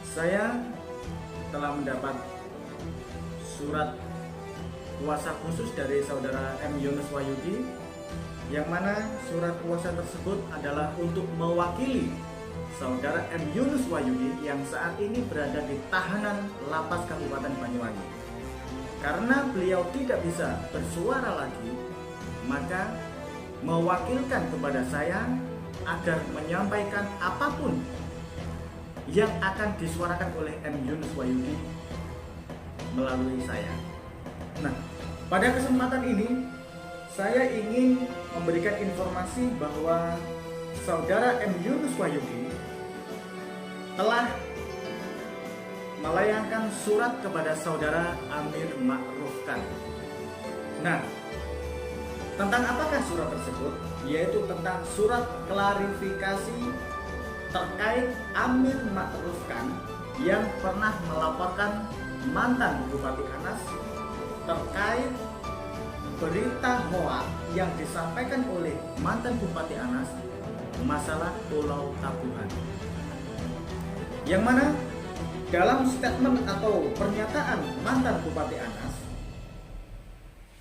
Saya telah mendapat surat kuasa khusus dari saudara M. Yunus Wahyudi, yang mana surat kuasa tersebut adalah untuk mewakili saudara M. Yunus Wahyudi yang saat ini berada di tahanan lapas Kabupaten Banyuwangi. Karena beliau tidak bisa bersuara lagi, maka mewakilkan kepada saya agar menyampaikan apapun yang akan disuarakan oleh M. Yunus Wahyudi melalui saya. Nah, pada kesempatan ini saya ingin memberikan informasi bahwa saudara M. Yunus Wahyudi telah melayangkan surat kepada saudara Amir Ma'rufkan. Nah, tentang apakah surat tersebut? Yaitu tentang surat klarifikasi terkait Amir Ma'rufkan yang pernah melaporkan mantan Bupati Anas terkait berita hoak yang disampaikan oleh mantan Bupati Anas masalah Pulau Tabuhan. Yang mana dalam statement atau pernyataan mantan Bupati Anas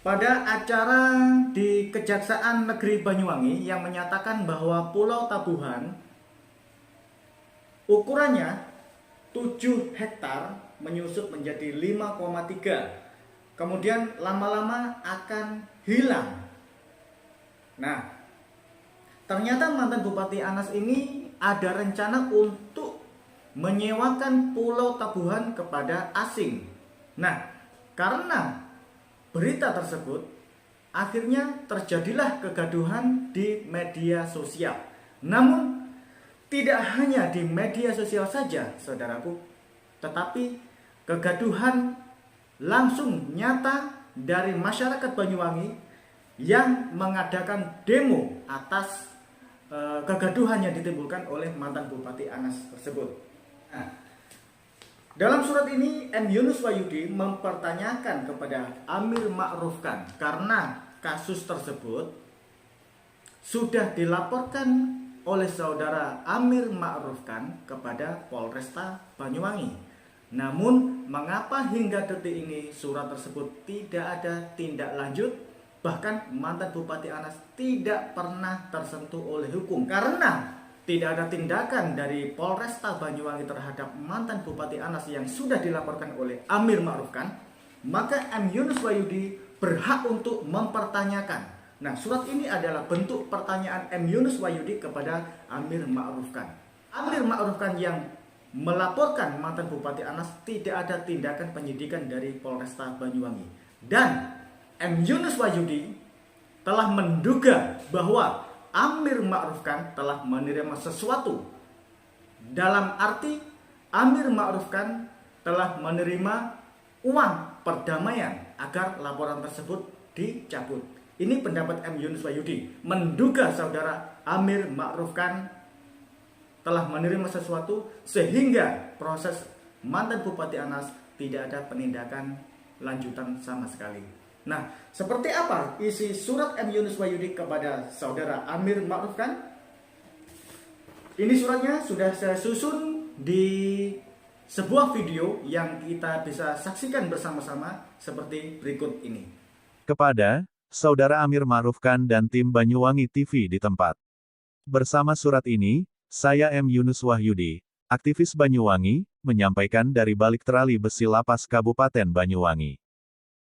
pada acara di Kejaksaan Negeri Banyuwangi yang menyatakan bahwa Pulau Tabuhan ukurannya 7 hektar menyusut menjadi 5,3, kemudian lama-lama akan hilang. Nah, ternyata mantan Bupati Anas ini ada rencana untuk menyewakan Pulau Tabuhan kepada asing. Nah, karena berita tersebut, akhirnya terjadilah kegaduhan di media sosial. Namun, tidak hanya di media sosial saja, saudaraku, tetapi kegaduhan langsung nyata dari masyarakat Banyuwangi yang mengadakan demo atas kegaduhan yang ditimbulkan oleh mantan Bupati Anas tersebut. Nah, dalam surat ini M. Yunus Wahyudi mempertanyakan kepada Amir Ma'rufkan karena kasus tersebut sudah dilaporkan oleh saudara Amir Ma'rufkan kepada Polresta Banyuwangi. Namun mengapa hingga detik ini surat tersebut tidak ada tindak lanjut? Bahkan mantan Bupati Anas tidak pernah tersentuh oleh hukum karena tidak ada tindakan dari Polresta Banyuwangi terhadap mantan Bupati Anas yang sudah dilaporkan oleh Amir Ma'rufkan. Maka M. Yunus Wahyudi berhak untuk mempertanyakan. Nah, surat ini adalah bentuk pertanyaan M. Yunus Wahyudi kepada Amir Ma'rufkan. Amir Ma'rufkan yang melaporkan mantan Bupati Anas tidak ada tindakan penyidikan dari Polresta Banyuwangi. Dan M. Yunus Wahyudi telah menduga bahwa Amir Ma'rufkan telah menerima sesuatu. Dalam arti Amir Ma'rufkan telah menerima uang perdamaian agar laporan tersebut dicabut. Ini pendapat M. Yunus Wahyudi, menduga saudara Amir Ma'rufkan telah menerima sesuatu sehingga proses mantan Bupati Anas tidak ada penindakan lanjutan sama sekali. Nah, seperti apa isi surat M. Yunus Wahyudi kepada saudara Amir Ma'rufkan? Ini suratnya sudah saya susun di sebuah video yang kita bisa saksikan bersama-sama seperti berikut ini. Kepada Saudara Amir Ma'rufkan dan tim Banyuwangi TV di tempat. Bersama surat ini, saya M. Yunus Wahyudi, aktivis Banyuwangi, menyampaikan dari balik terali besi lapas Kabupaten Banyuwangi.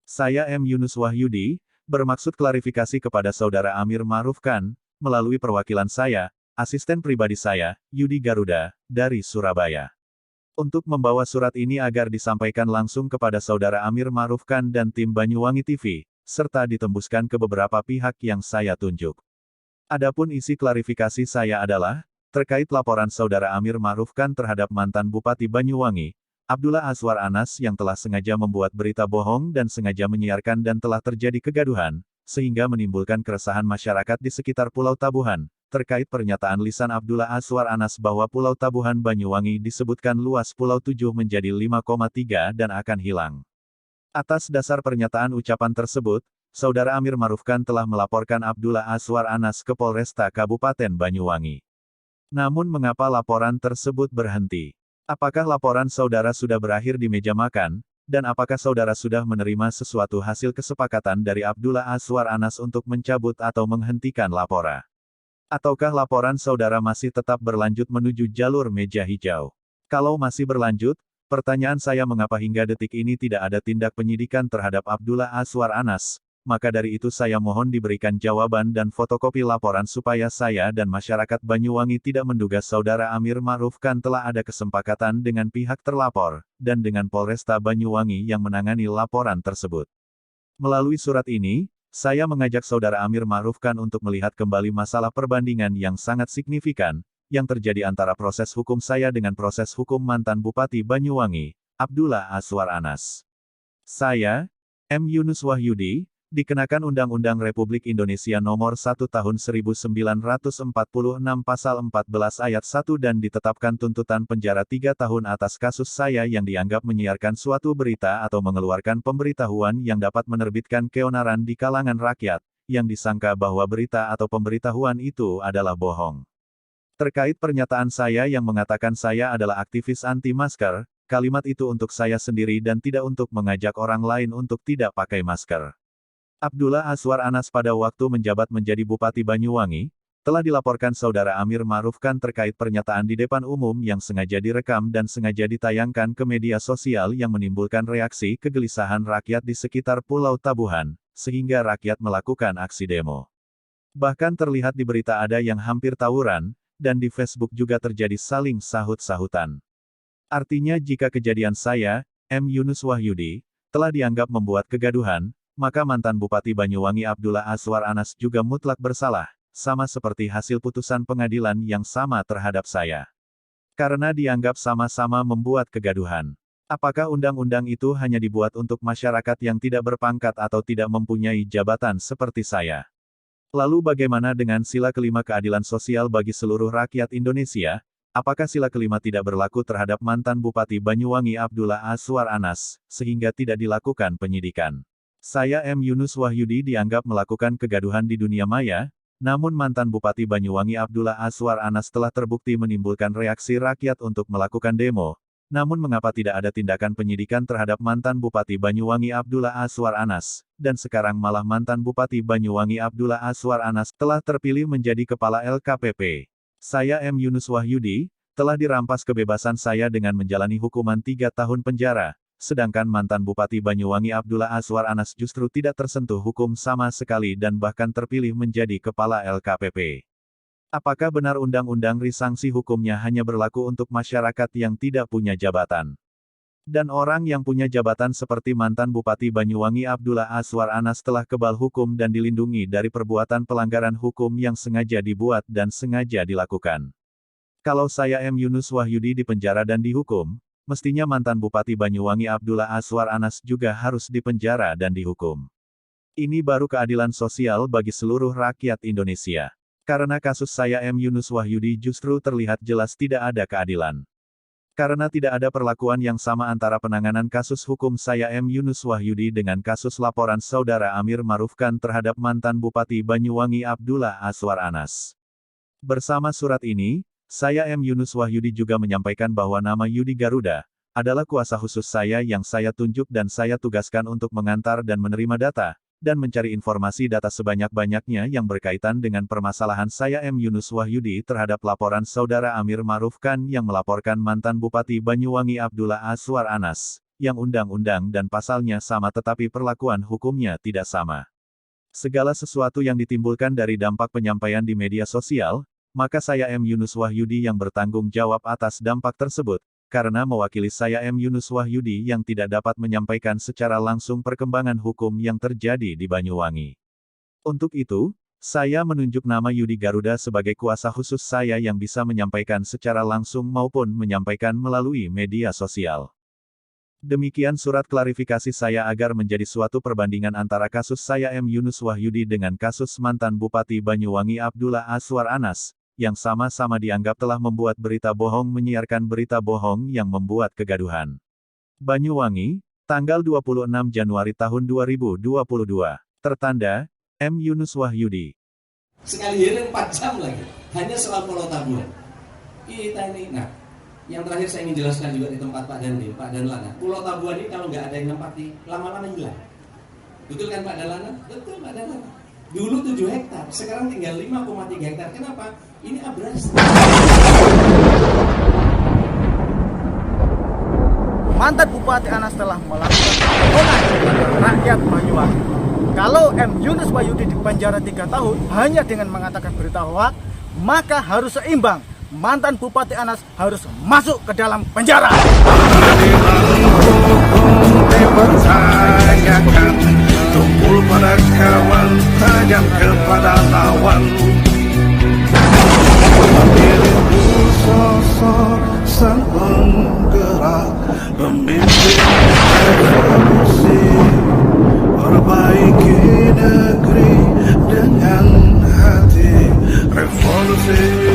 Saya M. Yunus Wahyudi, bermaksud klarifikasi kepada Saudara Amir Ma'rufkan, melalui perwakilan saya, asisten pribadi saya, Yudi Garuda, dari Surabaya. Untuk membawa surat ini agar disampaikan langsung kepada Saudara Amir Ma'rufkan dan tim Banyuwangi TV, serta ditembuskan ke beberapa pihak yang saya tunjuk. Adapun isi klarifikasi saya adalah, terkait laporan Saudara Amir Ma'rufkan terhadap mantan Bupati Banyuwangi, Abdullah Azwar Anas yang telah sengaja membuat berita bohong dan sengaja menyiarkan dan telah terjadi kegaduhan, sehingga menimbulkan keresahan masyarakat di sekitar Pulau Tabuhan, terkait pernyataan lisan Abdullah Azwar Anas bahwa Pulau Tabuhan Banyuwangi disebutkan luas Pulau 7 menjadi 5,3 dan akan hilang. Atas dasar pernyataan ucapan tersebut, Saudara Amir Ma'rufkan telah melaporkan Abdullah Azwar Anas ke Polresta Kabupaten Banyuwangi. Namun mengapa laporan tersebut berhenti? Apakah laporan saudara sudah berakhir di meja makan, dan apakah saudara sudah menerima sesuatu hasil kesepakatan dari Abdullah Azwar Anas untuk mencabut atau menghentikan laporan? Ataukah laporan saudara masih tetap berlanjut menuju jalur meja hijau? Kalau masih berlanjut, pertanyaan saya mengapa hingga detik ini tidak ada tindak penyidikan terhadap Abdullah Azwar Anas, maka dari itu saya mohon diberikan jawaban dan fotokopi laporan supaya saya dan masyarakat Banyuwangi tidak menduga Saudara Amir Ma'ruf Khan telah ada kesepakatan dengan pihak terlapor, dan dengan Polresta Banyuwangi yang menangani laporan tersebut. Melalui surat ini, saya mengajak Saudara Amir Ma'ruf Khan untuk melihat kembali masalah perbandingan yang sangat signifikan, yang terjadi antara proses hukum saya dengan proses hukum mantan Bupati Banyuwangi, Abdullah Azwar Anas. Saya, M. Yunus Wahyudi, dikenakan Undang-Undang Republik Indonesia Nomor 1 Tahun 1946 Pasal 14 Ayat 1 dan ditetapkan tuntutan penjara 3 tahun atas kasus saya yang dianggap menyiarkan suatu berita atau mengeluarkan pemberitahuan yang dapat menerbitkan keonaran di kalangan rakyat, yang disangka bahwa berita atau pemberitahuan itu adalah bohong. Terkait pernyataan saya yang mengatakan saya adalah aktivis anti-masker, kalimat itu untuk saya sendiri dan tidak untuk mengajak orang lain untuk tidak pakai masker. Abdullah Azwar Anas pada waktu menjabat menjadi Bupati Banyuwangi, telah dilaporkan Saudara Amir Ma'ruf Khan terkait pernyataan di depan umum yang sengaja direkam dan sengaja ditayangkan ke media sosial yang menimbulkan reaksi kegelisahan rakyat di sekitar Pulau Tabuhan, sehingga rakyat melakukan aksi demo. Bahkan terlihat di berita ada yang hampir tawuran, dan di Facebook juga terjadi saling sahut-sahutan. Artinya jika kejadian saya, M. Yunus Wahyudi, telah dianggap membuat kegaduhan, maka mantan Bupati Banyuwangi Abdullah Azwar Anas juga mutlak bersalah, sama seperti hasil putusan pengadilan yang sama terhadap saya. Karena dianggap sama-sama membuat kegaduhan. Apakah undang-undang itu hanya dibuat untuk masyarakat yang tidak berpangkat atau tidak mempunyai jabatan seperti saya? Lalu bagaimana dengan sila kelima keadilan sosial bagi seluruh rakyat Indonesia? Apakah sila kelima tidak berlaku terhadap mantan Bupati Banyuwangi Abdullah Azwar Anas, sehingga tidak dilakukan penyidikan? Saya M. Yunus Wahyudi dianggap melakukan kegaduhan di dunia maya, namun mantan Bupati Banyuwangi Abdullah Azwar Anas telah terbukti menimbulkan reaksi rakyat untuk melakukan demo. Namun mengapa tidak ada tindakan penyidikan terhadap mantan Bupati Banyuwangi Abdullah Azwar Anas, dan sekarang malah mantan Bupati Banyuwangi Abdullah Azwar Anas telah terpilih menjadi Kepala LKPP. Saya M. Yunus Wahyudi, telah dirampas kebebasan saya dengan menjalani hukuman 3 tahun penjara. Sedangkan mantan Bupati Banyuwangi Abdullah Azwar Anas justru tidak tersentuh hukum sama sekali dan bahkan terpilih menjadi Kepala LKPP. Apakah benar undang-undang sanksi hukumnya hanya berlaku untuk masyarakat yang tidak punya jabatan? Dan orang yang punya jabatan seperti mantan Bupati Banyuwangi Abdullah Azwar Anas telah kebal hukum dan dilindungi dari perbuatan pelanggaran hukum yang sengaja dibuat dan sengaja dilakukan. Kalau saya M. Yunus Wahyudi dipenjara dan dihukum, mestinya mantan Bupati Banyuwangi Abdullah Azwar Anas juga harus dipenjara dan dihukum. Ini baru keadilan sosial bagi seluruh rakyat Indonesia. Karena kasus saya M. Yunus Wahyudi justru terlihat jelas tidak ada keadilan. Karena tidak ada perlakuan yang sama antara penanganan kasus hukum saya M. Yunus Wahyudi dengan kasus laporan Saudara Amir Ma'ruf Khan terhadap mantan Bupati Banyuwangi Abdullah Azwar Anas. Bersama surat ini, saya M. Yunus Wahyudi juga menyampaikan bahwa nama Yudi Garuda adalah kuasa khusus saya yang saya tunjuk dan saya tugaskan untuk mengantar dan menerima data, dan mencari informasi data sebanyak-banyaknya yang berkaitan dengan permasalahan saya M. Yunus Wahyudi terhadap laporan Saudara Amir Ma'ruf Khan yang melaporkan mantan Bupati Banyuwangi Abdullah Azwar Anas, yang undang-undang dan pasalnya sama tetapi perlakuan hukumnya tidak sama. Segala sesuatu yang ditimbulkan dari dampak penyampaian di media sosial, maka saya M. Yunus Wahyudi yang bertanggung jawab atas dampak tersebut, karena mewakili saya M. Yunus Wahyudi yang tidak dapat menyampaikan secara langsung perkembangan hukum yang terjadi di Banyuwangi. Untuk itu, saya menunjuk nama Yudi Garuda sebagai kuasa khusus saya yang bisa menyampaikan secara langsung maupun menyampaikan melalui media sosial. Demikian surat klarifikasi saya agar menjadi suatu perbandingan antara kasus saya M. Yunus Wahyudi dengan kasus mantan Bupati Banyuwangi Abdullah Azwar Anas, yang sama-sama dianggap telah membuat berita bohong menyiarkan berita bohong yang membuat kegaduhan. Banyuwangi, tanggal 26 Januari tahun 2022. Tertanda, M. Yunus Wahyudi. Sekali hearing 4 jam lagi, hanya soal Pulau Tabuhan. Kita ini, nah, Yang terakhir saya ingin jelaskan juga di tempat Pak Dandim, Pak Dan Lana. Pulau Tabuan ini kalau nggak ada yang nempati, lama-lama hilang. Betul kan Pak Dan Lana? Betul Pak Dan Lana. Dulu 7 hektar, sekarang tinggal 5,3 hektar. Kenapa? Ini abrasi. Mantan Bupati Anas telah melakukan pemohonan kepada rakyat Banyuwangi. Kalau M. Yunus Wahyudi dipenjara 3 tahun hanya dengan mengatakan berita hoak, maka harus seimbang. Mantan Bupati Anas harus masuk ke dalam penjara. Dipercayakan tumpul pada kawan, tajam kepada lawan. Memilihmu sosok sang penggerak, pemimpin revolusi, perbaiki negeri dengan hati. Revolusi